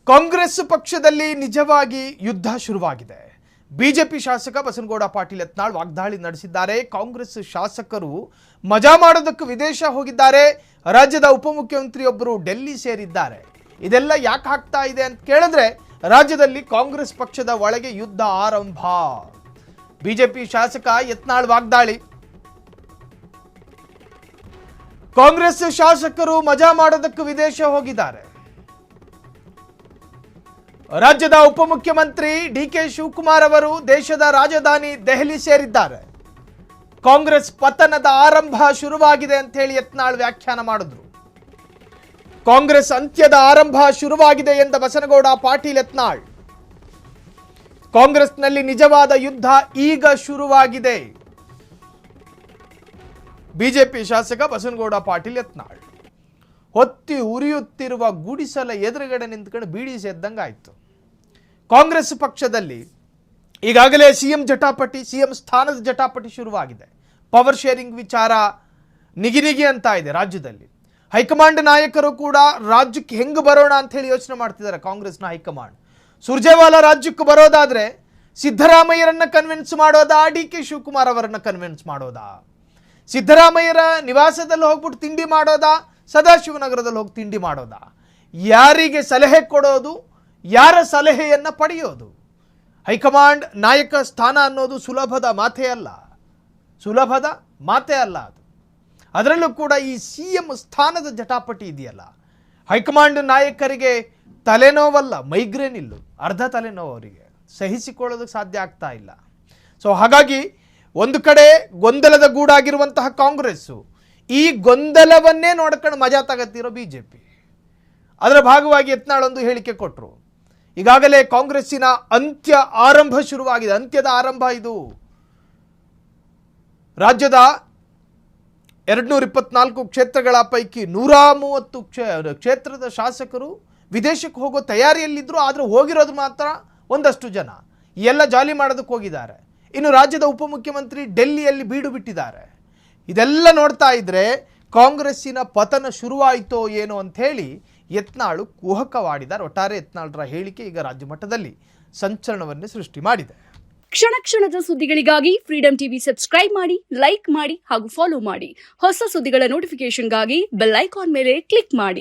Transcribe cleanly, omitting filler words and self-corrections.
ಕಾಂಗ್ರೆಸ್ ಪಕ್ಷದಲ್ಲಿ ನಿಜವಾಗಿ ಯುದ್ಧ ಶುರುವಾಗಿದೆ. ಬಿಜೆಪಿ ಶಾಸಕ ಬಸನಗೌಡ ಪಾಟೀಲ್ ಯತ್ನಾಳ್ ವಾಗ್ದಾಳಿ ನಡೆಸಿದ್ದಾರೆ. ಕಾಂಗ್ರೆಸ್ ಶಾಸಕರು ಮಜಾ ಮಾಡೋದಕ್ಕೆ ವಿದೇಶ ಹೋಗಿದ್ದಾರೆ. ರಾಜ್ಯದ ಉಪಮುಖ್ಯಮಂತ್ರಿಯೊಬ್ಬರು ಡೆಲ್ಲಿ ಸೇರಿದ್ದಾರೆ. ಇದೆಲ್ಲ ಯಾಕೆ ಆಗ್ತಾ ಇದೆ ಅಂತ ಕೇಳಿದ್ರೆ ರಾಜ್ಯದಲ್ಲಿ ಕಾಂಗ್ರೆಸ್ ಪಕ್ಷದ ಒಳಗೆ ಯುದ್ಧ ಆರಂಭ. ಬಿಜೆಪಿ ಶಾಸಕ ಯತ್ನಾಳ್ ವಾಗ್ದಾಳಿ. ಕಾಂಗ್ರೆಸ್ ಶಾಸಕರು ಮಜಾ ಮಾಡೋದಕ್ಕೆ ವಿದೇಶ ಹೋಗಿದ್ದಾರೆ. ರಾಜ್ಯದ ಉಪಮುಖ್ಯಮಂತ್ರಿ ಡಿಕೆ ಶಿವಕುಮಾರ್ ಅವರು ದೇಶದ ರಾಜಧಾನಿ ದೆಹಲಿ ಸೇರಿದ್ದಾರೆ. ಕಾಂಗ್ರೆಸ್ ಪತನದ ಆರಂಭ ಶುರುವಾಗಿದೆ ಅಂತ ಹೇಳಿ ಯತ್ನಾಳ್ ವ್ಯಾಖ್ಯಾನ ಮಾಡಿದ್ರು. ಕಾಂಗ್ರೆಸ್ ಅಂತ್ಯದ ಆರಂಭ ಶುರುವಾಗಿದೆ ಎಂದ ಬಸನಗೌಡ ಪಾಟೀಲ್ ಯತ್ನಾಳ್. ಕಾಂಗ್ರೆಸ್ನಲ್ಲಿ ನಿಜವಾದ ಯುದ್ಧ ಈಗ ಶುರುವಾಗಿದೆ. ಬಿಜೆಪಿ ಶಾಸಕ ಬಸನಗೌಡ ಪಾಟೀಲ್ ಯತ್ನಾಳ್ ಹೊತ್ತಿ ಉರಿಯುತ್ತಿರುವ ಗುಡಿಸಲ ಎದುರುಗಡೆ ನಿಂತ್ಕೊಂಡು ಬೀಡಿ ಸೇದ್ದಂಗಾಯ್ತು. ಕಾಂಗ್ರೆಸ್ ಪಕ್ಷದಲ್ಲಿ ಈಗಾಗಲೇ ಸಿಎಂ ಜಟಾಪಟಿ, ಸಿಎಂ ಸ್ಥಾನದ ಜಟಾಪಟಿ ಶುರುವಾಗಿದೆ. ಪವರ್ ಶೇರಿಂಗ್ ವಿಚಾರ ನಿಗಿ ಅಂತ ಇದೆ ರಾಜ್ಯದಲ್ಲಿ. ಹೈಕಮಾಂಡ್ ನಾಯಕರು ಕೂಡ ರಾಜ್ಯಕ್ಕೆ ಹೆಂಗೆ ಬರೋಣ ಅಂತ ಹೇಳಿ ಯೋಚನೆ ಮಾಡ್ತಿದ್ದಾರೆ. ಕಾಂಗ್ರೆಸ್ನ ಹೈಕಮಾಂಡ್ ಸುರ್ಜೇವಾಲಾ ರಾಜ್ಯಕ್ಕೆ ಬರೋದಾದ್ರೆ ಸಿದ್ದರಾಮಯ್ಯರನ್ನ ಕನ್ವಿನ್ಸ್ ಮಾಡೋದಾ, ಡಿ ಕೆ ಶಿವಕುಮಾರ್ ಅವರನ್ನ ಕನ್ವಿನ್ಸ್ ಮಾಡೋದಾ? ಸಿದ್ದರಾಮಯ್ಯರ ನಿವಾಸದಲ್ಲಿ ಹೋಗ್ಬಿಟ್ಟು ತಿಂಡಿ ಮಾಡೋದಾ, ಸದಾಶಿವನಗರದಲ್ಲಿ ಹೋಗಿ ತಿಂಡಿ ಮಾಡೋದಾ? ಯಾರಿಗೆ ಸಲಹೆ ಕೊಡೋದು, ಯಾರ ಸಲಹೆಯನ್ನು ಪಡೆಯೋದು? ಹೈಕಮಾಂಡ್ ನಾಯಕ ಸ್ಥಾನ ಅನ್ನೋದು ಸುಲಭದ ಮಾತೇ ಅಲ್ಲ ಅದು. ಅದರಲ್ಲೂ ಕೂಡ ಈ ಸಿಎಂ ಸ್ಥಾನದ ಜಟಾಪಟಿ ಇದೆಯಲ್ಲ, ಹೈಕಮಾಂಡ್ ನಾಯಕರಿಗೆ ತಲೆನೋವಲ್ಲ, ಮೈಗ್ರೇನ್ ಇಲ್ಲು, ಅರ್ಧ ತಲೆನೋವು ಅವರಿಗೆ ಸಹಿಸಿಕೊಳ್ಳೋದಕ್ಕೆ ಸಾಧ್ಯ ಆಗ್ತಾ ಇಲ್ಲ. ಸೊ ಹಾಗಾಗಿ ಒಂದು ಕಡೆ ಗೊಂದಲದ ಗೂಡಾಗಿರುವಂತಹ ಕಾಂಗ್ರೆಸ್ಸು ಈ ಗೊಂದಲವನ್ನೇ ನೋಡ್ಕೊಂಡು ಮಜಾ ತಗತ್ತಿರೋ ಬಿಜೆಪಿ. ಅದರ ಭಾಗವಾಗಿ ಯತ್ನಾಳ್ ಒಂದು ಹೇಳಿಕೆ ಕೊಟ್ಟರು. ಈಗಾಗಲೇ ಕಾಂಗ್ರೆಸ್ಸಿನ ಅಂತ್ಯ ಆರಂಭ ಶುರುವಾಗಿದೆ. ಅಂತ್ಯದ ಆರಂಭ ಇದು. ರಾಜ್ಯದ 224 ಕ್ಷೇತ್ರಗಳ ಪೈಕಿ 130 ಕ್ಷೇತ್ರದ ಶಾಸಕರು ವಿದೇಶಕ್ಕೆ ಹೋಗೋ ತಯಾರಿಯಲ್ಲಿದ್ದರು. ಆದರೆ ಹೋಗಿರೋದು ಮಾತ್ರ ಒಂದಷ್ಟು ಜನ. ಎಲ್ಲ ಜಾಲಿ ಮಾಡೋದಕ್ಕೆ ಹೋಗಿದ್ದಾರೆ. ಇನ್ನು ರಾಜ್ಯದ ಉಪಮುಖ್ಯಮಂತ್ರಿ ಡೆಲ್ಲಿಯಲ್ಲಿ ಬೀಡು ಬಿಟ್ಟಿದ್ದಾರೆ. ಇದೆಲ್ಲ ನೋಡ್ತಾ ಇದ್ರೆ ಕಾಂಗ್ರೆಸ್ಸಿನ ಪತನ ಶುರುವಾಯಿತೋ ಏನೋ ಅಂತ ಹೇಳಿ ಯತ್ನಾಳು ಕುಹಕವಾಡಿದ್ದಾರೆ. ಒಟ್ಟಾರೆ ಯತ್ನಾಳ್ರ ಹೇಳಿಕೆ ಈಗ ರಾಜ್ಯ ಮಟ್ಟದಲ್ಲಿ ಸಂಚಲನವನ್ನೇ ಸೃಷ್ಟಿ ಮಾಡಿದೆ. ಕ್ಷಣ ಕ್ಷಣದ ಸುದ್ದಿಗಳಿಗಾಗಿ ಫ್ರೀಡಂ ಟಿವಿ ಸಬ್ಸ್ಕ್ರೈಬ್ ಮಾಡಿ, ಲೈಕ್ ಮಾಡಿ ಹಾಗೂ ಫಾಲೋ ಮಾಡಿ. ಹೊಸ ಸುದ್ದಿಗಳ ನೋಟಿಫಿಕೇಶನ್ಗಾಗಿ ಬೆಲ್ ಐಕಾನ್ ಮೇಲೆ ಕ್ಲಿಕ್ ಮಾಡಿ.